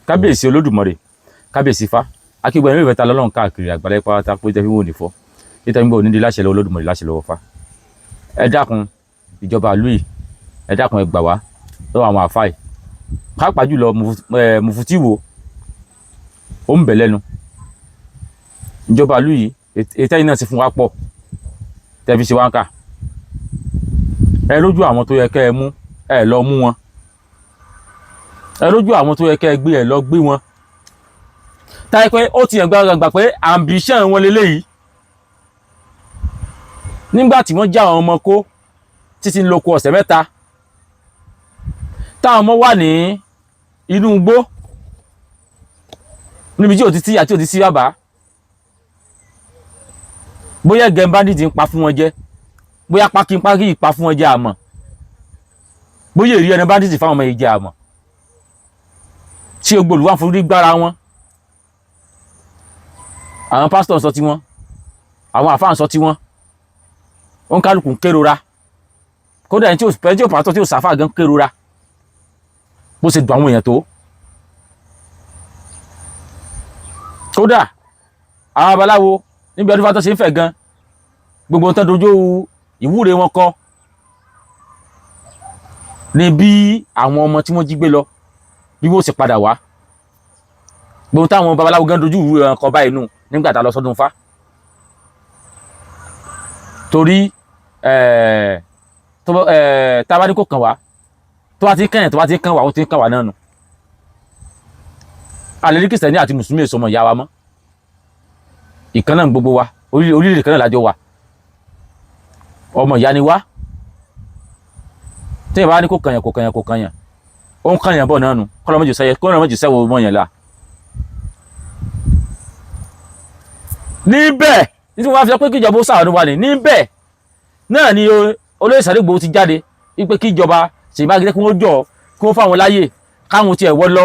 kábíyèsí olódùmarè kábíyèsí Ifá akígbọn ẹ̀mí ìfẹ́ta lọ́lọ́run káàkiri àgbàlá pátá pé tẹ́ fi wò ní fọ́ níta ń gbọ́ onídìí láṣẹ lọ́wọ́ olódùmarè láṣẹ lọ́wọ́ Ifá. Ẹ dákun ìjọba ìlú yìí ẹ dákun ẹ gbà wá lọ́wọ́ àwọn àfáà yìí pàápàá jùlọ Mufti Ìwó ó ń bẹ̀ lẹ́nu ìjọba ìlú yìí ètò yìí náà ti fún wa pọ̀ tẹ́ fi ṣe wá ń kà ẹ lójú àwọn tó yẹ kẹ́ ẹ mú ẹ lọ mú wọn ẹ lójú àwọn tó yẹ kẹ́ ẹ gbé ẹ lọ gbé wọn táyé pé ó ti yàn gbàgbà pé ambition wọn leléyìí nígbà tí wọ́n já àwọn ọmọ kó títí ń lóko ọ̀sẹ̀ mẹ́ta táwọn ọmọ wà ní inú igbó níbi tí ò ti sí àti ò ti sí bàbá bóyá gẹ̀m bandit ń pa fún wọn jẹ bóyá pákínpákí ìpa fún wọn jẹ àmọ́ bóyá èrí ẹni bandit fáwọn ọmọ yìí jẹ àmọ́ tí ogbòlù wà fún rí gbára wọn àwọn pásítọ̀ ń sọ tiwọn àwọn àfáà ń sọ tiwọn ó ń kálukú ń kérora kódà ẹni tí ò pàtó tí ò sáfà gan kérora bó ṣe dùn àwọn èèyàn tó kódà àwọn babaláwo níbi ọdún fátọ́ ṣe ń fẹ̀ gan gbogbo tán dojú ìwúre wọn kọ ní bí àwọn ọmọ tí wọ́n jí gbé lọ bí wọ́n sì padà wá gbogbo táwọn babaláwo gan dojú ìwúre wọn kọ báyìí nù nígbà tá a lọ sọ́dún Ifá torí tá a bá ní kó kàn wá tó bá ti kàn yẹn tó bá ti kàn wá ó ti kàn wá náà nù àlèrí Kìrìsìtẹ́nì àti mùsùlùmí èso ọmọ ìyá wa mọ́ ìkan náà gbogbo wa orílẹ̀-èdè kan náà lájọ wà ọmọ ìyá ni wá téèyàn bá ní kó kàn yàn ó ń kàn yàn bọ̀ náà nù kọ́nà méjì sẹ́wọ̀ mọ́ yẹn la níbẹ̀ nítorí wọ́n á fi sọ pé kíjọba ó sàánú wa níbẹ̀ náà ni olóyè Sunday Igboho ti jáde wípé kíjọba Ṣèyí Mákindé kí wọ́n jọ kí wọ́n fáwọn láyè káwọn tiẹ̀ wọ́ lọ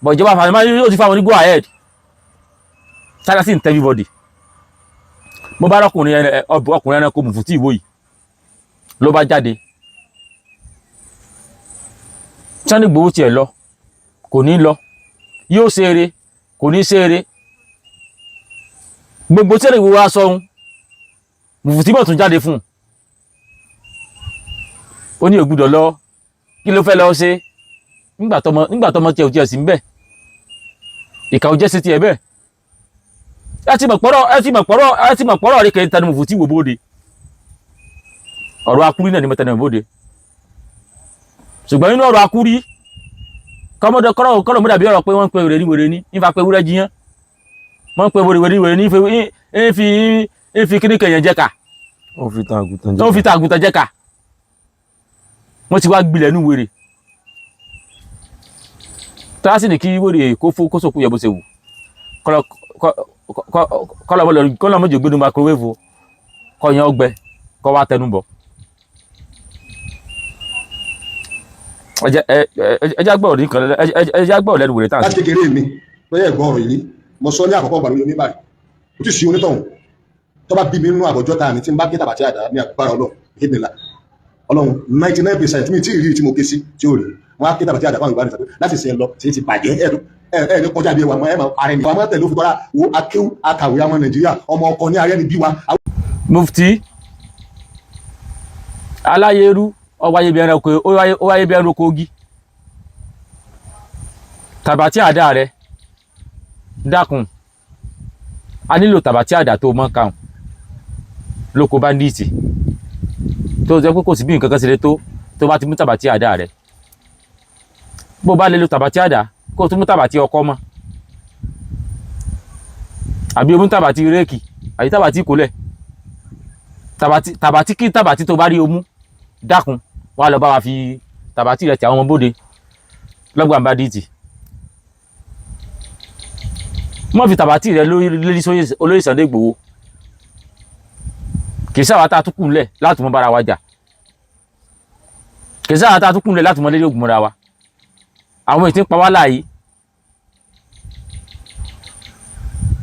bọ̀ ìjọba àfààní yóò ti fáwọn ní go ahead sára sí ní everybody mo bá ọkùnrin ẹranko Mufti Ìwó yìí ló bá jáde Sunday Igboho tiẹ̀ lọ kò ní lọ yóò ṣe eré kò ní ṣe eré gbogbo tí Sunday Igboho wá sọ́hun Mufti bọ̀ tún jáde fún ó ní ògbúdọ̀ lọ kí ló fẹ́ lọ ṣe nígbà tọmọ tiẹ̀ ò tiẹ̀ sí ń bẹ̀ ìkà ò jẹ́ sí tiẹ̀ bẹ́ẹ̀ ẹ ti mọ̀ pọ̀rọ̀ rí kẹ́yìn tani Mufti Ìwó bóde ọ̀rọ̀ akúrí náà ni mẹ́ta náà bóde ṣùgbọ́n nínú ọ̀rọ̀ akúrí kọ́nà mú dàbí ọ̀rọ̀ pé wọ́n ń pe wèrè ní nífa pé wúrẹ́ jiyàn wọ́n ń pe wèrè ní fi kíní kẹyàn jẹ́ka ó fi ta àgùntàn jẹ́ka wọ́n ti wá gbilẹ̀ nú wèrè tọ́lásì ní kí wèrè kó sókú yẹ bó ṣe wù kọ́lọ̀ mọ́jọ gbẹ́nu microwave kọyàn ọgbẹ́ kọ́ wá tẹnubọ̀ ẹjá gbọ́ lẹ́nu wèrè tán. láti kékeré mi bẹ́ẹ̀ gbọ́ ọ̀rọ̀ yìí mo sọ ní àkọ́kọ́ gbàlóyè oníbàárẹ̀ mo ti sí onítọ̀hún tó bá bí mi nínú àbọ̀jọ́ ta ni tí n bá gé tàbátí àdá ní agbára Ọlọ́run ìdílé Ọlọ́run 99% mi tí ì rí tí mo ké sí tí ó rí wọn á ké tàbátí àdá fáwọn ìgbàlódé tàbí láti ṣe lọ tí ti bàjẹ́ ẹ ní kọjá bí ẹwà ẹ máa parẹ́ ní. àwọn ọmọ tẹ̀lé ó fi tọ́ra wo akéwù akàwé ọmọ Nàìjíríà ọmọ ọkọ ní arẹ́ ni bí wa. Mufti aláyérú ó wáyé bí ẹranko ogi tàbátí àdá rẹ dákun a nílò tàbátí àdá tó mọ́ káun lóko bandits tó jẹ́ pé kò sí bí nǹkan kan ṣe lè tó bá ti mú tàbátí àdá rẹ bó bá lè lo tàbátí àdá kó tún mú tàbátí ọkọ́ mọ́ àbí o mú tàbátí réèkì àbí tàbátí ìkólẹ̀ tàbátí kí tàbátí tó bá rí o mú dákun wá lọ bá wa fi tàbátí rẹ ti àwọn ọmọ bóde lọ́gbà bandits mọ́ fi tàbátí rẹ lórí olóyè Sunday Igboho kì í sáwà tá a tún kùn lẹ̀ láti mọ́ bára wa jà kì í sáwà tá a tún kùn lẹ̀ láti mọ́ lédè ògùn mọ́ra wa àwọn ètí ń pa wá láàyè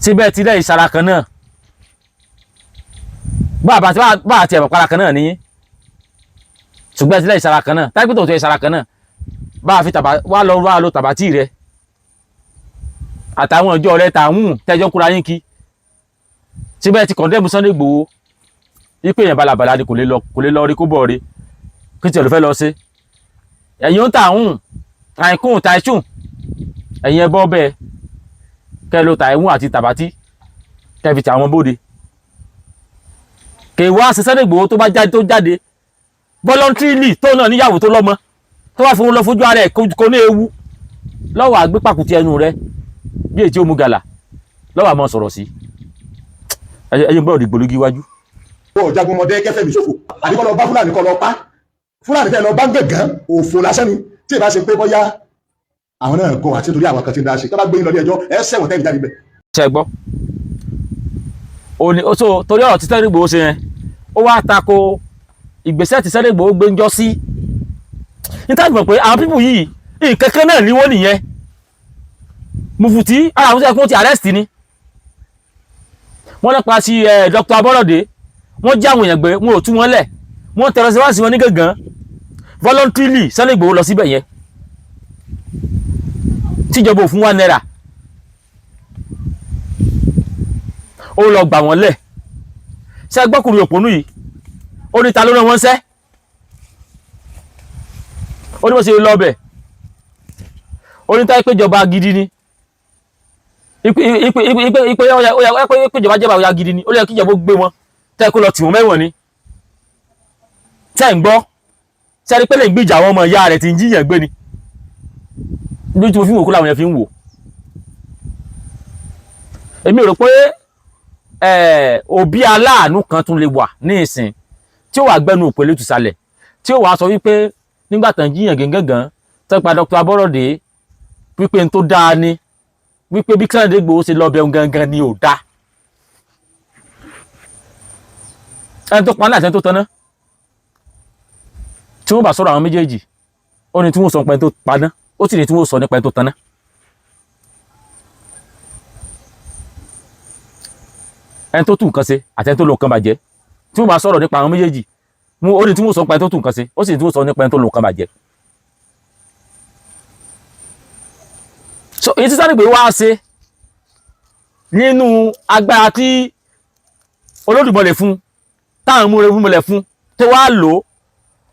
síbẹ̀ tí lẹ́yìn ìsara kan náà bá àti ẹ̀mọ̀ para kan náà níyìn ṣùgbọ́n tí lẹ́yìn ìsara kan náà táìpì tó ìsara kan náà bá a fi wá lo tàbátí rẹ àtàwọn ọjọ́ rẹ̀ tààmù tẹ́jọ́ kúra yín kí síbẹ̀ ti kọ̀ndẹ́mù Sunday Igboho wípé èèyàn balabala ni kò lè lọ rí kó bọ̀ rí kí tí ẹ ló fẹ́ lọ sí ẹ̀yin ń tààhùn àìkún tàìsùn ẹ̀yin ẹ bọ́ bẹ́ẹ̀ kẹ́ ló tàìhùn àti tàbátí kẹ́ fi ti àwọn bóde kè wá sí Sunday Igboho tó bá jáde tó jáde voluntarily tó náà níyàwó tó lọ́mọ tó wá fún un lọ fojú ara ẹ̀ kò ní ewu lọ́wọ́ àgbépàkùtì ẹnu rẹ bí èyí tí ó mú gàlà lọ́wọ́ àmọ́ sọ̀rọ̀ sí ẹ̀yin gbọ́dọ̀ dìgbò lógi iwájú. ó jagun ọmọdé kẹfẹ́ mi ṣòfò àdìkọ́ lọ bá Fúlàní kọ́ lọ pa Fúlàní tẹ́ lọ bá gẹ̀gán òfò lásán ni tí ì bá ṣe pé bọ́yá àwọn náà gan àti nítorí àwọn kan ti ń dá ṣe tó bá gbé yín lọ ní ẹjọ́ ẹ ṣẹ̀wọ̀n tẹ́lẹ̀ jáde bẹ̀. ṣe gbọ́ òní oṣù torí ọ̀rọ̀ tí Sunday Igboho ṣe yẹn ó wá tako ìgbésẹ̀ tí Sunday Igboho gbé ń jọ sí níta gbọ́ pé àwọn pípù yìí nǹkan kan náà ni wọ́n nìyẹn Mufti ara àwọn ẹkùn ti arrest ni wọ́n lọ́pàá sí Dr. Aborode wọ́n já àwọn èèyàn gbé wọn ò tú wọn lẹ̀ wọ́n tẹ̀rọ sí wáṣí wọn ní gàngán voluntarily Sunday Igboho lọ síbẹ̀ yẹn tíjọba ò fún ₦1 ó lọ gbà wọ́n lẹ̀ ṣe gbọ́kùnrin òpónú yìí ó ní ta ló rán wọn ṣẹ́ ó ní wọ́n ṣe lọ bẹ̀ ó ní táyé péjọba gidi ni ìpéjọba jẹba òyà gidi ni ó lè kí ìjọba gbé wọn tẹ́ kó lọ tì wọ́n mẹ́wọ̀n ni tẹ́ ń gbọ́ sẹ́ni pé lè gbìjà àwọn ọmọ ìyá rẹ̀ tí ń jíyàn gbé ni bí tí mo fi ń wò kó làwọn yẹn fi ń wò èmi rò pé òbí aláàánú kan tún lè wà ní ìsìn tí ó wà gbẹnu òpèlè tùsàlẹ̀ tí ó wà sọ wípé nígbà tán jíyàn gẹ́gẹ́gàn tó pa Dr. Aborode wípé n tó dáa ni wípé bí Sunday Igboho ṣe lọ bẹun gangan ni ò dáa ẹni tó pa náà àti ẹni tó tanná tí wọ́n bá sọ̀rọ̀ àwọn méjèèjì ó ní tí wọ́n sọ nípa ẹni tó paná ó sì ní tí wọ́n sọ nípa ẹni tó tanná ẹni tó tún nǹkan ṣe àti ẹni tó lo nǹkan bàjẹ́ tí wọ́n bá sọ̀rọ̀ nípa àwọn méjèèjì ó ní tí wọ́n sọ nípa ẹni tó tún nǹkan ṣe ó sì ní tí wọ́n sọ nípa ẹni tó lo nǹkan bàjẹ́. so èyí tí Sunday Igboho wá ṣe nínú agbára tí Olódùmarè fún táwọn múremúlẹ̀ fún tó wá lò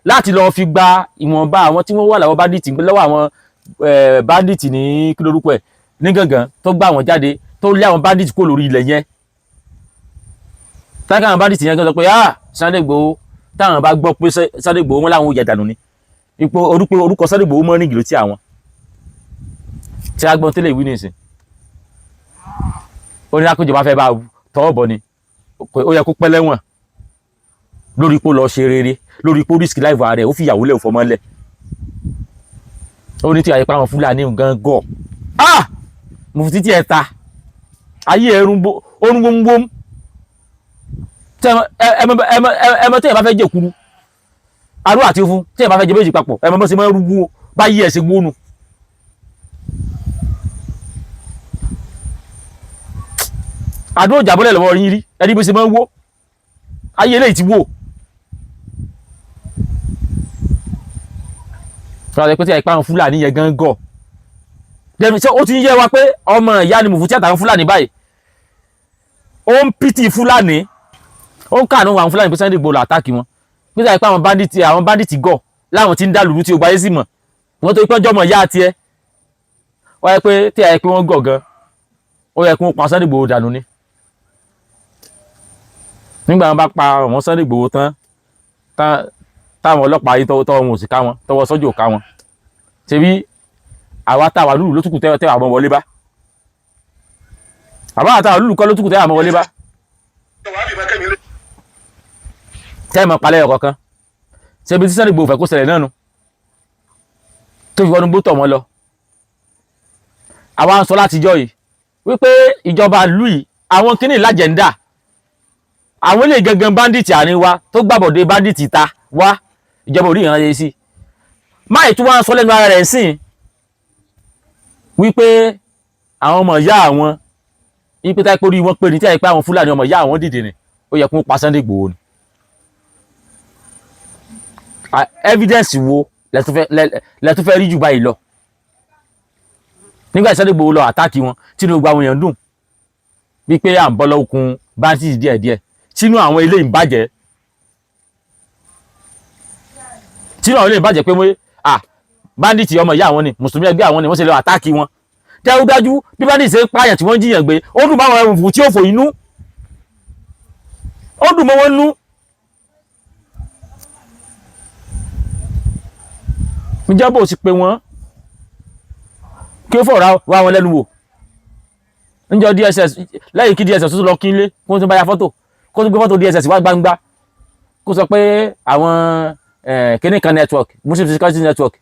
láti lọ fi gba ìwọ̀nba àwọn tí wọ́n wà láwọn bandit lọ́wọ́ àwọn bandit ní kí lórúkọ ẹ̀ ní gangan tó gbà wọ́n jáde tó lé àwọn bandit kó lórí ilẹ̀ yẹn táwọn bandit yẹn sọ pé Sunday Igboho táwọn bá gbọ́ pé Sunday Igboho wọn láwọn ò yẹ dànù ni ipò orúkọ Sunday Igboho mọ́ nígìló tí àwọn tí a gbọ́n tẹ́lẹ̀ ìwé ní ìsìn ó ní akójọba fẹ́ bá tọwọ́ bọ̀ ni ó yẹ kó pẹ́ lẹ́wọ̀n lórí ipò lọ ṣe rere lórí ipò risk life rẹ̀ ó fi ìyàwó lẹ̀ fọmọ́ lẹ̀ ó ní tí àyè pa àwọn Fúlàní gan gọ̀ Mufti tí ẹ ta ayé ẹrun gbóngbóng ẹmọ tí ẹ bá fẹ́ jẹ kuru arú àti fún tí ẹ bá fẹ́ jẹ méjì papọ̀ ẹmọ sí máa ń rúgbó bá yí ẹ̀ sí gbónú àdó ìjàbọ́lẹ̀ lọ́wọ́ yín rí ẹni bí ṣe máa ń wó ayé eléyìí ti wó fúnra pé tí àìpá àwọn Fúlàní yẹn gan gọ̀ dẹ̀mí tí ó ti ń yé wa pé ọmọ ìyá ni Mufti àtàwọn Fúlàní báyìí ó ń pìtì Fúlàní ó ń kàánú àwọn Fúlàní pé Sunday Igboho àtàkì wọn pé tí àìpá àwọn bandit gọ̀ láwọn tí ń dá lùlù tí ó gbáyé sí mọ̀ wọ́n tó pé ọjọ́ mọ̀ ìyá tiẹ̀ wọ́n yẹ pé tí àìpé wọ́n gọ̀ gan ó yẹ kí wọ́n pa Sunday Igboho dànù ni nígbà wọn bá pa àwọn Sunday Igboho tán táwọn ọlọ́pàá yìí tọwọ́ wọn ò sì ká wọn tọwọ́ sọ́jà ò ká wọn ṣebí àwa táwa lùlù ló túkù tẹ́wà mọ́ wọlé bá àbá àtàwà lùlù kọ́ ló túkù tẹ́wà mọ́ wọlé bá tẹ́ẹ̀mọ̀ palẹ̀ ọ̀kọ̀ kan ṣebí tí Sunday Igboho fẹ́ kó ṣẹlẹ̀ náà nu tó fi wọnú gbó tọ̀ wọn lọ àwa ń sọ látijọ́ yìí wípé ìjọba ìlú yìí àwọn kìíní lájẹ̀ndà àwọn ilé gangan bandit àárín wa tó gbàbọ̀dé bandit ta wá ìjọba orí ìrànlẹ́ sí máì tí wọ́n ń sọ lẹ́nu ara rẹ̀ sìn wípé àwọn ọmọ ìyá àwọn wípé táìpé orí wọn pé ní tí àìpé àwọn Fúlàní ọmọ ìyá àwọn dìde ni ó yẹ kó pa Sunday Igboho ni evidence wo lẹ́tún fẹ́ rí jù báyìí lọ nígbà tí Sunday Igboho lọ àtáàkì wọn tínú gbogbo àwọn èèyàn dùn wípé à ń bọ́ lọ́kùn bandits díẹ̀díẹ̀ tínú àwọn ilé ìbàjẹ́ pé bandits ọmọ ìyá àwọn ni mùsùlùmí ẹgbẹ́ àwọn ni wọ́n ṣe lọ àtáàkì wọn dájúdájú bí bandits ṣe ń pààyàn tí wọ́n jiyàn gbé ó dùn máwọn ẹrù tí ó fò inú ó dùn mọ́ wọn nú. ìjọba ò sì pé wọ́n kí ó fọ̀rọ̀ wá wọn lẹ́nu wò níjọ́ DSS lẹ́yìn kí DSS tó lọ kí ilé kó tó bá ya fọ́tò kó tó gbé fọ́tò DSS wá gbangba kó sọ pé àwọn kìnnìkan network Muslim security network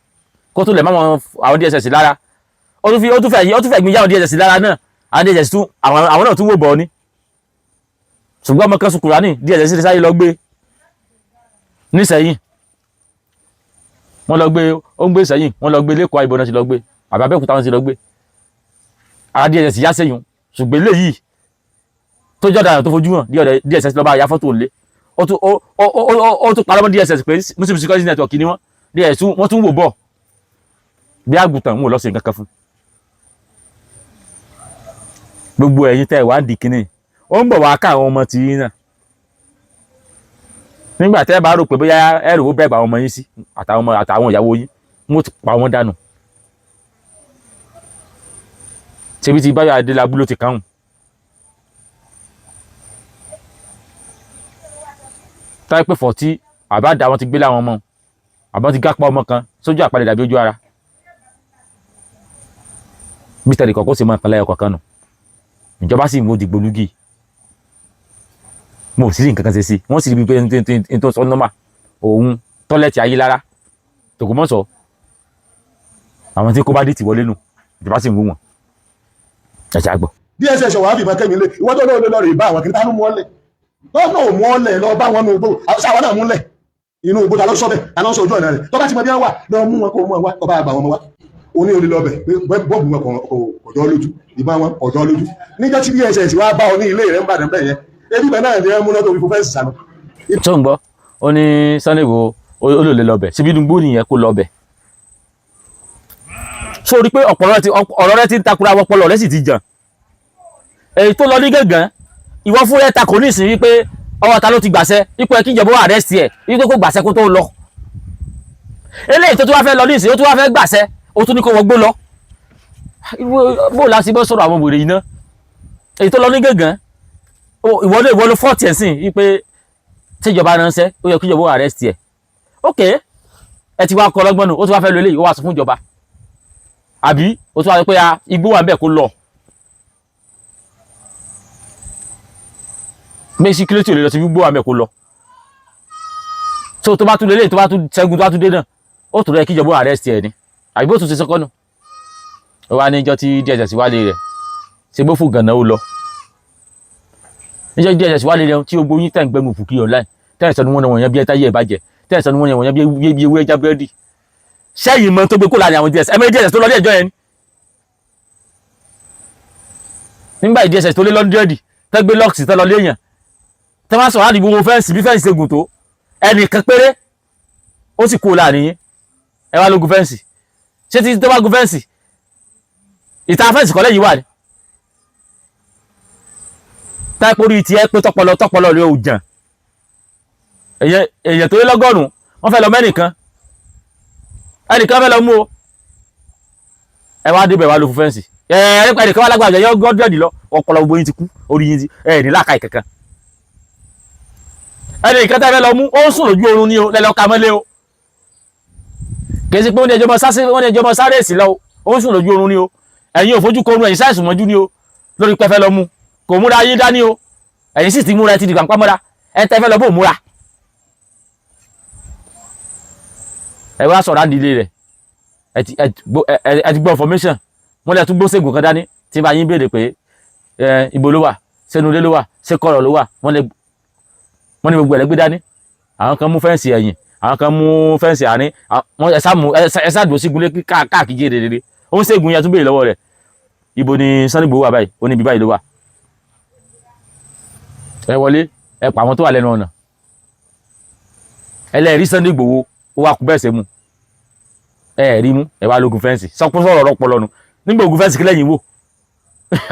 kó tó lẹ̀ mọ́ àwọn DSS lára ó tún fẹ́ gbìyànjú àwọn DSS lára náà àwọn DSS tún àwọn náà tún wò bọ̀ ni ṣùgbọ́n ọmọ kan sùkúrà ní DSS ti sáyé lọ gbé nísẹ̀yìn wọ́n lọ gbé ó ń gbé sẹ́yìn wọ́n lọ gbé lẹ́kọ̀ọ́ ìbọn náà ti lọ gbé àbábẹ́kúta wọn ti lọ gbé ara DSS yá sẹ́yìn ṣùgbọ́n eléyìí tó jọ́ dára tó fojú hàn DSS lọ bá ya fọ́tò lé ó tún parọ́ mọ́ DSS pé Muslim security network ni wọ́n DSS wọ́n tún wò bọ̀ bí àgùntàn wọn ò lọ́sìn kankan fún gbogbo ẹ̀yin tẹ́ wá ń di kínní ó ń bọ̀ wá ká àwọn ọmọ tí yín náà nígbà tẹ́ bá rò pé bóyá ẹrù ó bẹ̀rẹ̀ àwọn ọmọ yín sí àtàwọn ìyàwó yín wọ́n ti pa wọ́n dànù ṣebí ti Báyọ̀ Adélábù ló ti káhùn táyé pé 40 àbádà wọn ti gbé láwọn ọmọ àbọn ti gápá ọmọ kan sójú àpàdé dàbí ojú ara mr ìkọ̀kọ́ sì máa kan lẹ́yọ̀ kọ̀ọ̀kan nù ìjọba sì ń wo dìgbòlúgì mo ò sí rí nǹkan kan ṣe sí wọ́n sì rí pé n tó sọ nọ́mà òun tọ́lẹ̀tì ayé lára Tògúnmọ̀ṣọ́ àwọn tí kò bá dé tì wọlé nù ìjọba sì ń wò wọ́n ẹ̀ṣẹ̀ àgbọ̀. DSS wàá fìbọn kẹ́mi lé ìwọ́n tó lóore lọ́ọ́ rè bá àwọn kìrìtà ló mú ọ́lẹ̀ lọ́nà ò mú ọ́lẹ̀ lọ bá wọn nù gbó sáwọn náà múlẹ̀ inú gbó ta ló sọ bẹ́ẹ̀ àná sọ ojú ọ̀nà rẹ̀ tó bá ti mọ bí wọ́n wà lọ mú wọn kó mú wọn wá ọba àgbà wọn mọ wá oní olè lọ bẹ̀ bọ́ọ̀bù wọn ọ̀dọ́ lójú ìbá wọn ọ̀dọ́ lójú níjọ́ tí DSS wá bá ọ ní ilé rẹ̀ ń bàdàn bẹ́ẹ̀ yẹn ebi bẹ́ẹ̀ náà ni ẹ múná tó fi fún fẹ́ǹsì sànù. tó ń gbọ́ ó ní Sunday Igboho olóòlè lọ́bẹ̀ síbi inú gbóni yẹn kó lọ́bẹ̀ sórí pé ọ̀rọ̀ rẹ ti ń takura ọpọlọ rẹ sì ti jàn èyí tó lọ ní gàngán ìwọ fún rẹ takò ní ìsìn wípé ọwọ́ ta ló ti gbàṣẹ ipò ẹ kí ìjọba wà rẹ́sì ẹ̀ wípé kó gbàṣẹ kó tó lọ eléyìí tó tún wá fẹ́ lọ ní ìsìn ó tún wá fẹ́ gbàṣẹ ó tún ní kó wọgbó lọ bó la sì bọ́ sọ̀rọ̀ àwọn wèrè yìí ná èyí tó lọ ní gàngán ìwọ ló fọ́ọ̀tì ẹ̀ sìn wípé tíjọba ránṣẹ́ ó yẹ kí ìjọba wà rẹ́sì ẹ̀ ok ẹ ti wá kọ lọ́gbọ́n nù ó tún wá fẹ́ lo eléyìí ó wá sọ fún ìjọba àbí ó tún wá sọ pé igbó wà ń bẹ̀ kó lọ méjì kíló tí ò lè lọ sí gbogbo àmì ẹ̀kọ́ lọ tó bá tún lélẹ̀ tó bá tún ṣẹ́gun tó bá tún dé náà ó tún rẹ̀ kí ìjọba arrest ẹ̀ ni àbí bó tún ṣe sọ́kọ́nù ó wá níjọ́ tí DSS wálé rẹ̀ ṣe bó fún gànà ó lọ níjọ́ DSS wálé rẹ̀ tí gbogbo yín tẹ̀ ń gbẹ́nu fùkì online tẹ̀ ń sọnù wọn wọ̀nyẹn bí ẹ táyé ẹ̀ bàjẹ́ tẹ̀ ń sọnù wọn wọ̀nyẹn bí ewé ẹja búrẹ́dì sẹ́yìn mọ́ tó gbé kó láàrin àwọn DSS ẹ̀mẹ́ DSS tó lọ dé ẹjọ́ yẹn nígbà DSS tó lé lọ́ndẹ́ẹ̀dì tẹ́ gbé lọ́ọ̀sì tẹ́ lọ léèyàn tẹ́ máa sọ̀rọ̀ àdìgbò wọn fẹ́ǹsì bí fẹ́ǹsì ṣe gùn tó ẹnìkan péré ó sì kó láàrin yín ẹ wá lógun fẹ́ǹsì ṣé ti tó bá gun fẹ́ǹsì ìta fẹ́ǹsì kọ́lẹ́ yìí wà ní. táìpù orí ti ẹ pé tọpọlọ rẹ ò jàn èèyàn tó lé lọ́gọ́rùn-ún wọ́n fẹ́ lọ mẹ́nìkan ẹnìkan fẹ́ lọ mú o ẹ wá débẹ̀ wá lọ fún fẹ́ǹsì ẹnìkan wá lágbàjọ yọ gọ́dọ̀dì lọ ọpọlọ gbogbo yín ti kú orí yín ti ní làákàyè kankan ẹni ìkẹta ẹ̀fẹ́ lọ mú ó ń sùn lójú oorun ní o lẹ́lọ́ ka mọ́lé o kìí sí pé wọ́n ní ẹjọ́ mọ́ sáré èsì lọ ó ń sùn lójú oorun ní o ẹ̀yin ò fojú korun ẹ̀yin sáìsùn mọ́jú ní o lórí pẹ́fẹ́ lọ mú kò múra ayé dání o ẹ̀yin sì ti múra ẹ ti dìgbà pamọ́ra ẹ tẹ́fẹ́ lọ bó múra ẹ wá sọ̀rọ̀ àdìlé rẹ̀ ẹ ti gbọ́ information wọ́n lẹ́ tún gbó ségun kan dání tí bá yín béèrè pé ibo ló wà sẹ́nu ilé ló wà ṣé kọ̀rọ̀ ló wà wọ́n ní gbogbo ẹ̀lẹ́gbẹ́ dání àwọn kan mú fẹ́ǹsì ẹ̀yìn àwọn kan mú fẹ́ǹsì àárín ẹ̀sà dùn sí gunlé káàkiri rere ó ń ṣègùn yẹn tún béèrè lọ́wọ́ rẹ̀ ibo ni Sunday Igboho wà báyìí ó ní ibi báyìí ló wà ẹ wọlé ẹ pa àwọn tó wà lẹ́nu ọ̀nà ẹlẹ́rìí Sunday Igboho ó wà kú bẹ́ẹ̀ ṣe mú ẹ rí mú ẹ wá lógun fẹ́ǹsì sọpọ́ sọ̀rọ̀ ọ̀rọ̀ pọlọ́nu nígbà ogun fẹ́ǹsì kílẹ̀ yìí wò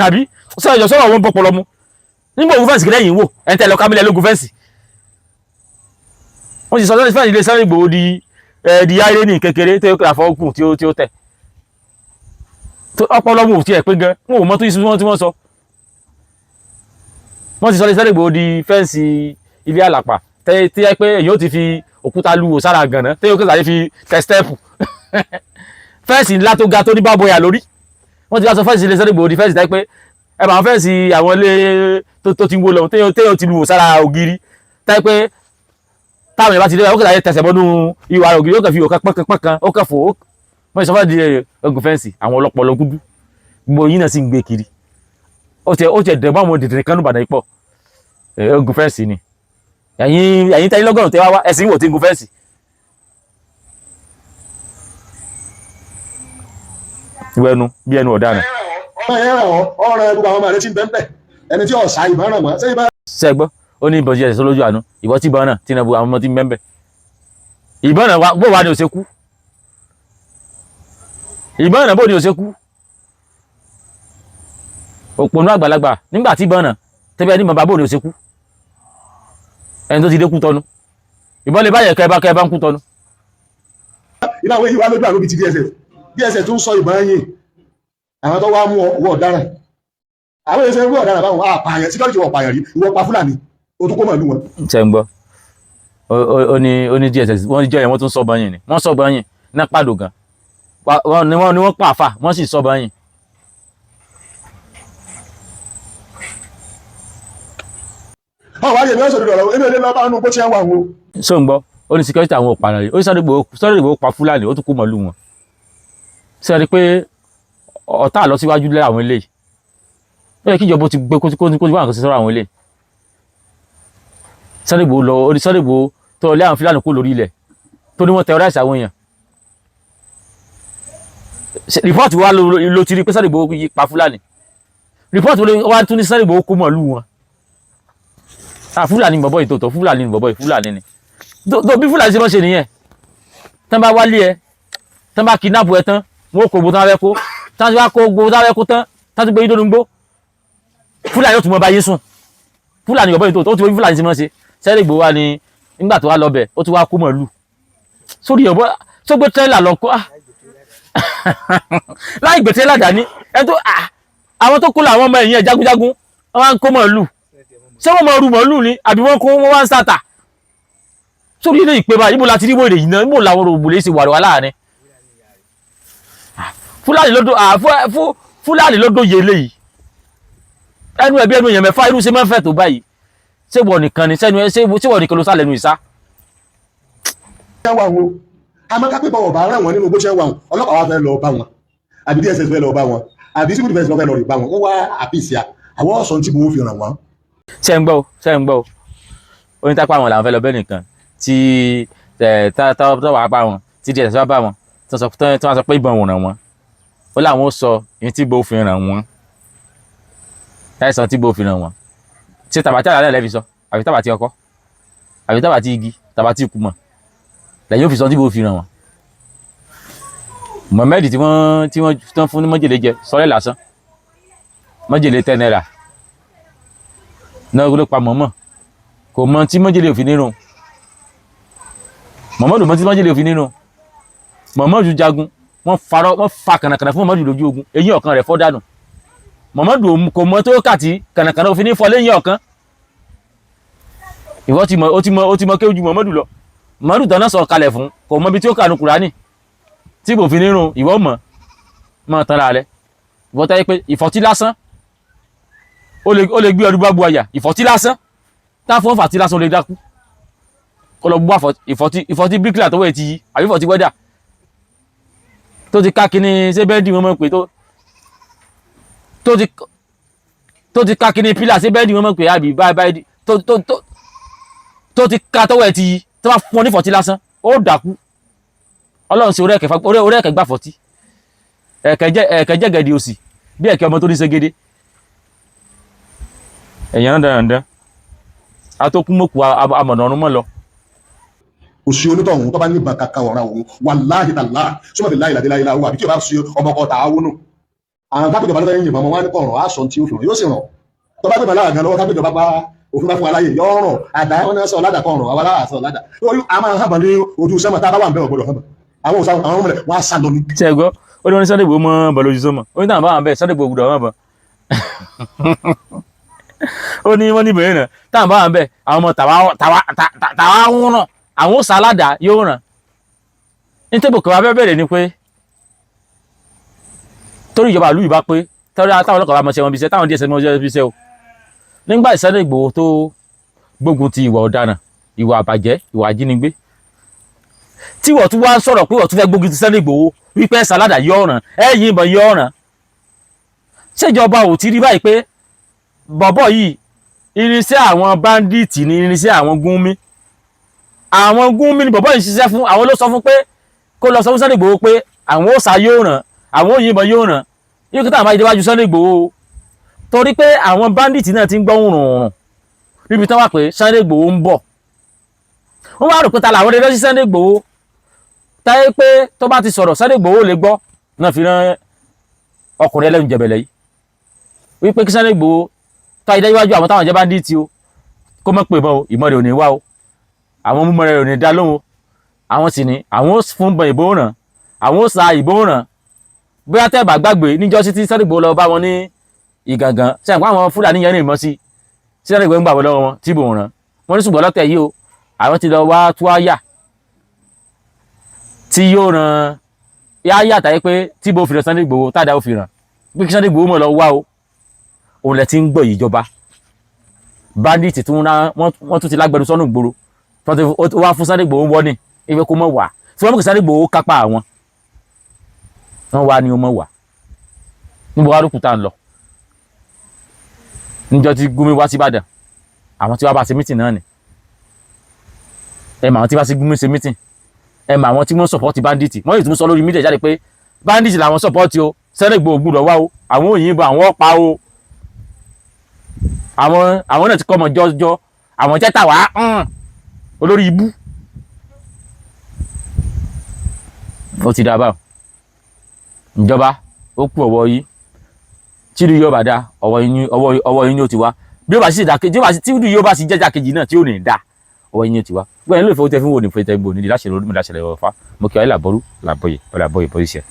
àbí sọ̀rọ̀ wọn bọ́pọ̀lọ́ mu nígbà ogun fẹ́ǹsì kílẹ̀ yìí wò ẹ̀ ń tẹ̀lé ọkà mílẹ̀ lógun fẹ́ǹsì wọ́n sì sọ lọ́dún fẹ́ǹsì ilé Sunday Igboho di ayé ní kékeré tó yẹ kó àfọwọ́kùn tí ó tẹ̀ ọpọlọ wọn ò tiẹ̀ pé gan wọn ò mọ tó yí tí wọ́n sọ wọ́n sì sọ lé Sunday Igboho di fẹ́ǹsì ilé àlàpà tí yẹ pé èyí ó ti fi òkúta lu wò sára gànà tí yóò kẹsàlẹ̀ fi tẹ stẹ́ẹ̀pù fẹ́ǹsì ńlá tó ga tó ní bábọ̀yà lórí wọ́n ti wá sọ fẹ́ǹsì ilé Sunday Igboho di fẹ́ǹsì táyé pé ẹ bá wọn fẹ́ǹsì àwọn ilé tó ti ń wó lọ tí yóò ti lu wò sára ògiri táyé pé táwọn èèyàn bá ti dé ó kẹsàlẹ̀ tẹsẹ̀ bọ́nú ìwà ògiri ó kẹ fi òkè pọ́nkán ó kẹ fò wọ́n ti sọ fẹ́ǹsì ogun fẹ́ǹsì àwọn ọlọ́pọlọ gúdú gbogbo yín náà sì ń gbé kiri ó ti ẹ̀dẹ̀ mọ́ àwọn dèdè kan nùbàdàn ipò ogun fẹ́ǹsì ni ẹ̀yin tẹ́lẹ̀ lọ́gọ́rùn tẹ́ wá ẹ̀sìn wò tí ń gun fẹ́ǹsì. ìwẹ́nu bí ẹnu ọ̀daràn. ọ̀rọ̀ ẹ̀ gbogbo àwọn ọmọ rẹ̀ ti ń bẹ́ẹ̀ ẹni tí ọ̀sà ìbọn náà mọ̀ ṣé ìbọn. sẹ́gbọ́ ó ní ìbọn jíjẹ lójú àánú ìwọ tí ìbọn náà Tinubu àwọn ọmọ tí ń bẹ́ẹ̀ ìbọn náà bó wà ní òṣèkú ìbọn náà bó ní òṣèkú òpònú àgbàlagbà nígbà tí ìbọn náà tẹ́bẹ̀ ní bàbá bó ní òṣèkú ẹni tó ti dé Kútọ́nù ìbọn lè báyẹ̀ kẹba ń Kútọ́nù. iná àwọn èyí wá lójú àlóbi ti DSS tó ń sọ ìbọn yìí àwọn tó wá mú ọwọ́ ọ̀daràn àwọn èyí sẹ́yìn ọ̀daràn báwọn àpààyàn síkọ́rìtì wọ̀ pààyàn rí ìwọ pa Fúlàní o tún kó mọ̀ lù wọn. ṣe ń gbọ́ ó ní DSS wọ́n jẹ́ ẹ̀ wọ́n tún sọ bọ́yìn ni wọ́n sọ bọ́yìn ní pàdó gan ni wọ́n pa àfà wọ́n sì sọ bọ́yìn. ọwọ́ ayé mi ó sọ̀rọ̀ ọ̀rọ̀ èmi ò lè lọ bá nù bó ti ń wà wọn. ṣé ń gbọ́ ó ní síkírítì àwọn òpààyàn rí ó ní Sunday Igboho pa Fúlàní ó tún kó mọ̀lú wọn. ṣé ẹ rí i pé ọ̀tá àlọ́síwájú lé àwọn eléyìí ó yẹ kí ìjọba ti gbé kó ti wá nǹkan sí sọ́rọ̀ àwọn eléyìí. Sunday Igboho lọ ó ní Sunday Igboho tó lé àwọn Fúlàní kó lórí ilẹ̀ tó ní wọ́n terrorize àwọn èèyàn. rìpọ́ọ̀tì wa ló ti rí pé Sunday Igboho pa Fúlàní rìpọ́ọ̀tì wa tún ní Sunday Igboho kó mọ̀lú wọn. Fúlàní bọ̀bọ̀ ìtòtò Fúlàní bọ̀bọ̀ Fúlàní ni tó bí Fúlàní ṣe mọ́ ṣe nìyẹn tán bá wálé ẹ tán bá kidnap ẹ tán wọn kò gbó tán fẹ́ kó tán bá kó gbó tán fẹ́ kó tán ti gbé yín dónúgbó Fúlàní yóò tún mọ báyé sùn Fúlàní bọ̀bọ̀ ìtòtò ó ti wọ́n bí Fúlàní ṣe mọ́ ṣe Sunday Igboho wa ni nígbà tó wá lọ bẹ̀ ó ti wá kó mọ̀ lù sórí ọ̀bọ̀ tó gbé tírélà lọ kó láì gbé tírélà dání ẹ tó àwọn tó kó làwọn ọmọ ẹ̀yìn ẹ̀ jagunjagun wọn wá ń kó mọ̀ lù ṣé wọ́n mọ̀ rú mọ̀lú ni àbí wọ́n kó wọ́n wá ń sátà sórí ilé ìpè báyìí ibo láti rí wèrè yìí náà ibo làwọn òbòlé ṣe wàrà wà láàrin Fúlàní ló dóye eléyìí ẹnu ẹbí ẹnu èèyàn mẹ́fà irú ṣe máa ń fẹ́ tó báyìí ṣé wọ́n nìkan ni ṣé wọ́n nìkan ló sá lẹ́nu ìsá. amákápẹ́ bọ̀ ọ̀bá rán wọn nínú bó ṣe wà wọn ọlọ́pàá wa fẹ́ lọ bá wọn àbí DSS fẹ́ lọ bá wọn àbí civil defence lọ fẹ́ lọ rí bá wọn wọ́n wá àpìsíà àwọn ọ̀sán tí mo fi ràn wọ́n. ṣé ń gbọ́ onítàpá àwọn làwọn fẹ́ lọ bẹ́ẹ̀ nìkan tí tọ́ wàá bá wọn tí DSS wá bá wọn tí wọ́n sọ pé ìbọn ò ràn wọ́n ó láwọn ó sọ ìyẹn tí Igboho fi ràn wọ́n láìsàn tí Igboho fi ràn wọ́n ṣé tàbátí àlàlẹ́ lẹ́fi sọ àbí tàbátí ọkọ́ àbí tàbátí igi tàbátí ìkùmọ̀ lẹ́yìn ó fi sọ tí Igboho fi ràn wọ́n Mohammed tí wọ́n fún ní májèlé jẹ sọ́lẹ̀ lásán májèlé 10 naira náà ló pa mọ̀mọ́ kò mọ tí májèlé òfin nínú Muhammadu mọ tí májèlé òfin nínú Muhammadu jagun wọ́n fa kànàkànà fún Muhammadu lójú ogun eyín ọ̀kan rẹ̀ fọ́ dànù Muhammadu kò mọ tó kàtí kànàkànà òfin ní fọ́ lẹ́yìn ọ̀kan ìwọ ó ti mọ kéwú ju Muhammadu lọ Muhammadu tán náà sọ kalẹ̀ fún kò mọ ibi tí ó kà ní Kùránì tí kò fi nínú ìwọ mọ̀ tán ra rẹ̀ ìwọ táyé pé ìfọ̀tí lásán ó lè gbé ọdún bá bu àyà ìfọ̀tí lásán tá fún ọ̀fà tí lásán ó lè dákú kó lọ bú ìfọ̀tí bíríkìlà tó wẹ̀ ti yí àbí ìfọ̀tí wẹ́dà tó ti ká kíní ṣé bẹ́ẹ̀dì wọn mọ̀ pé tó ti ká kíní pílà ṣé bẹ́ẹ̀dì wọn mọ̀ pé àbí báyìí tó ti ká tó wẹ̀ ti yí tó bá fún ọ ní ìfọ̀tí lásán ó dákú Ọlọ́run sí orí ẹ̀kẹ́ gbà fọ̀tí ẹ̀kẹ́ jẹ́ gẹ̀dì òsì bí ẹ̀kẹ́ ọmọ tó ní ségédé ẹ̀yàn dandan atókùnmọ́kù amọ̀nà ọ̀run mọ́ lọ. kò sí onítọ̀hún tó bá ní ìbọn kankan ọ̀ràn òun wàláhì tàláhì sọ́mọ́ bí láìláìláìlá wà bí tí o bá sí ọmọ ọkọ̀ tààwọn nù àwọn kápẹ́jọba lọ́tọ́ yìnbọn ọmọ wa ní kọ̀ọ̀rọ̀ aṣọ tí ó fi hàn yóò sì ràn tó bá gbẹ̀mọ̀ láàgán lọ́wọ́ kápẹ́jọba bá òfin bá fún aláyè yọ ọ̀rọ̀ àdá wọn náà sọ ládàá kọ̀ọ̀rọ̀ àwọn aláwà sọ ládàá lórí a máa hàn bọ̀ ní ojú sẹ́mọ̀ tá a bá wà ń bẹ̀ ọ̀gbọ̀dọ̀ hàn bọ̀ àwọn òsàn àwọn ọmọ rẹ̀ wọ́n á sá lọ ní. ṣe é gbọ́ ó ní wọn ní Sunday Igboho mọ́ bọ̀ lójú sọ́mọ̀ ó ní táwọn bá wà ń bẹ̀ Sunday Igboho gbọ́dọ̀ mọ́ bọ̀ ó ní wọ́n ní bẹ̀rẹ̀ náà táwọn bá wà ń bẹ̀ àwọn ọmọ tàwa ń ràn àwọn òsà aládàá yóò ràn nítorí kò wá fẹ́ bẹ̀rẹ̀ ni pé torí ìjọba ìlú ìbá pé táwọn ọlọ́kọ̀ bá mọṣẹ́ wọn bí iṣẹ́ táwọn díẹ̀ sẹ́ni mọṣẹ́ bí iṣẹ́ o nígbà Sunday Igboho tó gbógun ti ìwà ọ̀daràn ìwà àbàjẹ́ ìwà àjínigbé tí wọ́n tún wá ń sọ̀rọ̀ pé wọ́n tún fẹ́ gbógun ti Sunday Igboho wípé sàládà yọ ọ̀ràn ẹ̀yìn ìbọn yọ ọ̀ràn ṣèjọba ò ti rí báyìí pé bọ̀bọ̀ yìí irinṣẹ́ àwọn báńdíìtì ni irinṣẹ́ àwọn gúnmí ni bọ̀bọ̀ yìí ṣiṣẹ́ fún àwọn ló sọ fún pé kó lọ sọ fún Sunday Igboho pé àwọn ó sá yóò ràn àwọn ó yìnbọn yóò ràn yóò kí táwọn máa déwájú Sunday Igboho torí pé àwọn báńdíìtì náà ti ń gbọ́ rùn níbi tán wà pé Sunday Igboho ń bọ̀ wọ́n wá rò pé ta làwọn lè lọ sí Sunday Igboho táyé pé tó bá ti sọ̀rọ̀ Sunday Igboho lè gbọ́ náà fi rán ọkùnrin ẹlẹ́nu jẹ̀bẹ̀lẹ̀ yìí wípé kí Sunday Igboho tó ayé dájúwájú àwọn táwọn jẹ́ báńdíìtì o kó mọ̀ pé mọ́ ìmọ̀ rẹ̀ ò ní wá o àwọn múmọ́ rẹ̀ ò ní dá lóhùn àwọn sì ní àwọn ó fún bọ̀ ìbò ràn àwọn ó sa ìbò ràn bóyá tẹ́ bá gbàgbé níjọ́ sí tí Sunday Igboho lọ bá wọn ní Ìgàngán sẹ́yìn pé àwọn Fúlàní yẹn ní ìmọ̀ sí Sunday Igboho ń gbà wọ́n lọ́wọ́ wọn tí ìbò ràn wọ́n ní ṣùgbọ́n lọ́tẹ̀ yìí o àwọn ti lọ wá túwáyà tí yóò ràn yáyà tàyé pé tí ìbò fi ràn Sunday Igboho tádà ó fi ràn pé kí Sunday Igboho mọ̀ lọ wá o òun lẹ ti ń gbọ́ ìjọba bandit tí wọ́n tún ti lágbẹnusọ nù gbòòrò tó wá fún Sunday Igboho wọ́n ní ife kó mọ̀ wá tí wọ́n mú kí Sunday Igboho kápá àwọn wọ́n wá ní o mọ̀ wá níbo wá lókùtà ń lọ níjọ́ tí Gumi wá sí Ìbàdàn àwọn tí wọ́n bá ṣe mítìn náà ni ẹ mà àwọn tí wọ́n bá ṣe Gumi ṣe mítìn ẹ mà àwọn tí wọ́n sọ̀pọ̀tì bandit wọ́n yìí tún sọ lórí mídíà jáde pé bandit làwọn sọ̀pọ̀tì o Sunday Igboho gbúdọ̀ wá o àwọn òyìnbó àwọn ọ̀pá o àwọn náà ti kọ́ ọmọ jọjọ àwọn jẹ́ta wá olórí ibú ó ti dábàá ìjọba ó kú ọwọ́ yìí tí ìlú yóò bá dá ọwọ́ yìí ni ó ti wá bí ó bá sì dákejì tí ìlú yóò bá sì jẹ́jà kejì náà tí ò ní dá ọwọ́ yìí ni ó ti wá gbọ́dọ̀ nílò ìfowópamọ́ tẹ fún wo ní fún ìtẹ́gbò nídìí láṣẹ lórí mi láṣẹ lẹ́wọ̀ fa mo kí ọ làbọ̀rú làbọ̀yè bọ́ iṣẹ́.